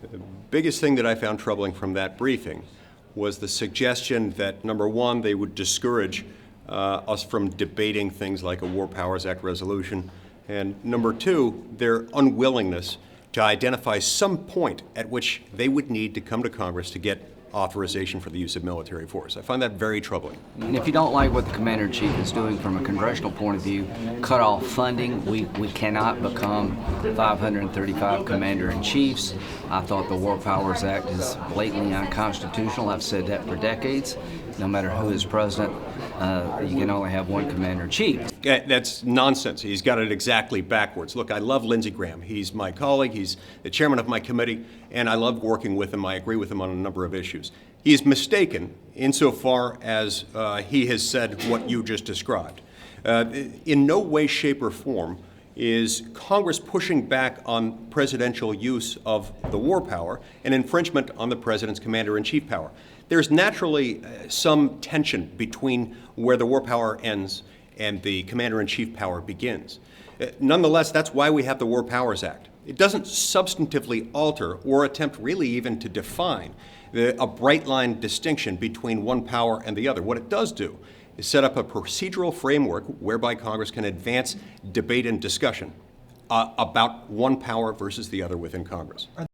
The biggest thing that I found troubling from that briefing was the suggestion that, number one, they would discourage us from debating things like a War Powers Act resolution, and number two, their unwillingness to identify some point at which they would need to come to Congress to get authorization for the use of military force. I find that very troubling. And if you don't like what the Commander-in-Chief is doing from a congressional point of view, cut off funding. We cannot become 535 Commander-in-Chiefs. I thought the War Powers Act is blatantly unconstitutional. I've said that for decades. No matter who is president, you can only have one Commander-in-Chief. That's nonsense. He's got it exactly backwards. Look, I love Lindsey Graham. He's my colleague. He's the chairman of my committee, and I love working with him. I agree with him on a number of issues. He is mistaken insofar as he has said what you just described. In no way, shape, or form is Congress pushing back on presidential use of the war power and infringement on the president's commander-in-chief power. There's naturally some tension between where the war power ends and the commander-in-chief power begins. Nonetheless, that's why we have the War Powers Act. It doesn't substantively alter or attempt really even to define a bright line distinction between one power and the other. What it does do is set up a procedural framework whereby Congress can advance debate and discussion about one power versus the other within Congress.